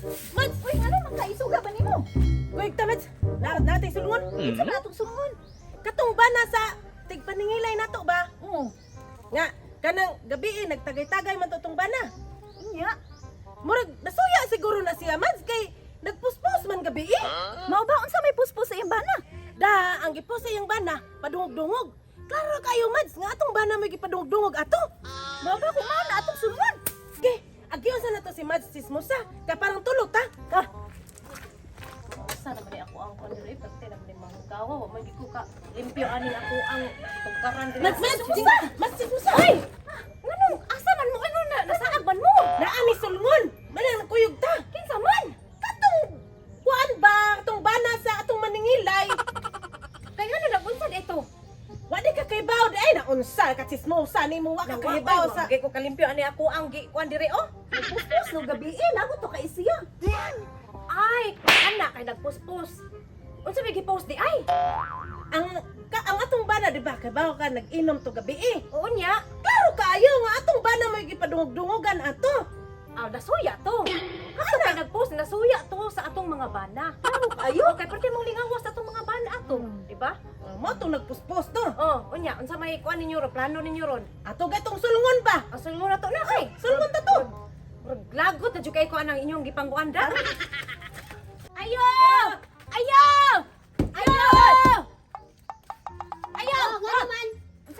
Mads, uy, ano makaisuga ba nimo? Uy, Mads, narat natin sulungon. Sa natong sungon. Katong ba na sa tigpaningilay nato ba? Oo. Nga, kanang gabi nagtagay-tagay man to tong bana. Inya. Murag nasuya siguro na siya, Mads, kay nagpuspos man gabi Mao ba unsa may puspos sa iyang bana? Da, ang gipos sa iyang bana, padungog-dungog. Klaro kayo, Mads, nga atong bana may gipadungog-dungog ato. Mao ba kung mao na atong sungon? Kay, agyon sa nato si Mads Sismosa, ka parang tulog ta. Ka. Sana man ako ang kondre, pagte naman ni mga gawa, wa man ko ka limpyo ani ako ang tugkaran din. Mads Sismosa. Ay! Nganong asa man mo ano na nasaag man mo? Naami sulngon. Manang kuyog ta. Kinsa man? Katong kuan ba, katong bana sa atong maningilay. Kay ngano nagunsa dito? Wadi ka kay bawd ay naunsa ka Sismosa nimo wa ka kay baw sa. Gay ko kalimpyo ani ako ang gi kuan dire oh. Puspos no gabi namo to kay siya. Ay, ana kay nagpuspos. Unsa may gi-post di ay? Ang atong bana di ba kay baw ka nag-inom to gabi Oo niya. Klaro kaayo nga atong bana may gipadungog-dungogan ato. Aw, nasuya to. Asa kay nag-post nasuya to sa atong mga bana. Klaro kayo. Okay, pwede mong lingawas sa atong mga bana ato, di ba? Mo to nagpuspos to. Oh, unya, unsa may kuan ninyo ro, plano ninyo ron? Ato gatong sulungon ba? Asal mo na to na kay. Sulungon ta to. Lagot na jud kay ko anang inyong gipangkuanda. Ayo! Ayo! Ayo! Ayo! Oh, nga naman.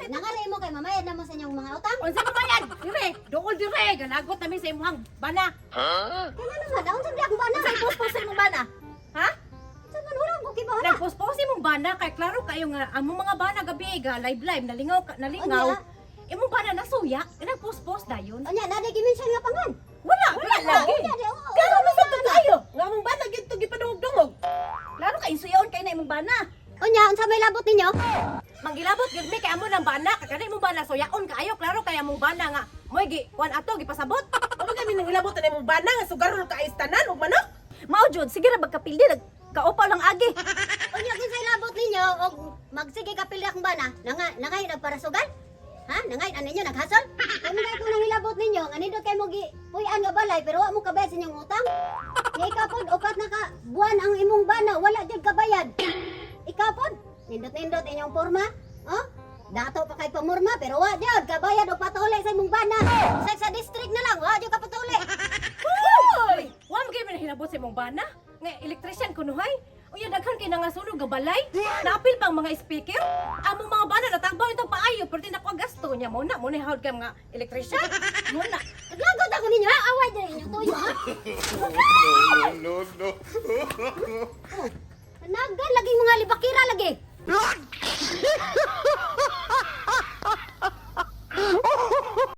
Nangalay mo kay mamayad na mo sa inyong mga utang. Unsa mo bayad? Dire, dool dire, galagot nami sa imong bana. Kaya naman, daon sa akong bana. Unsa ipospos sa imong bana? Ha? Sa manulang ko kibahan na. Nagpospos imong bana kay klaro kayo nga among mga bana gabi ga live nalingaw nalingaw. Unya. Imong bana nasuya, nagpospos dayon. Anya, nada-dimension nga pangan. Wala lagi. Unya, di, oo. Klaro na sa to kayo. Nga mong bana gid to gipadungog-dungog. Klaro kay suyaon kay na imong bana. Unya, unsa may labot ninyo? Mangilabot gyud mi kay amo lang bana, kay mo bana soyaon kaayo klaro kay among bana nga moy gi kuan ato gipasabot. Ano kami nang ilabot na imong bana nga sugarol ka istanan og manok? Mao jud sige ra magkapildi nagkaupaw lang agi. Unya, kinsay labot ninyo og magsige kapili akong bana? Nangay nagparasugan? Ha? Nangay ano ninyo naghasol? Kung nangay ko nang hilabot ninyo, nga nindot kay mo gi puy-an nga balay pero wa mo kabayad sa inyong utang. Nga ikapod upat na ka buwan ang imong bana, wala jud kabayad. Ikapod, nindot-nindot inyong porma. Oh? Dato pa kay pamorma pero wa jud kabayad og patuli sa imong bana. Sa district na lang, wa jud ka patuli. Hoy! Wa mo gyud hinabot sa imong bana? Nga electrician kunuhay? Unya daghan kay nangasunog nga balay? Napil pang mga speaker? Among mga bana natagbaw ito paayo pero di na ko gasto niya mo na hawd ka mga electrician. Mo na. Naglagot ako ninyo ha, away din inyong tuyo ha. no, no, no.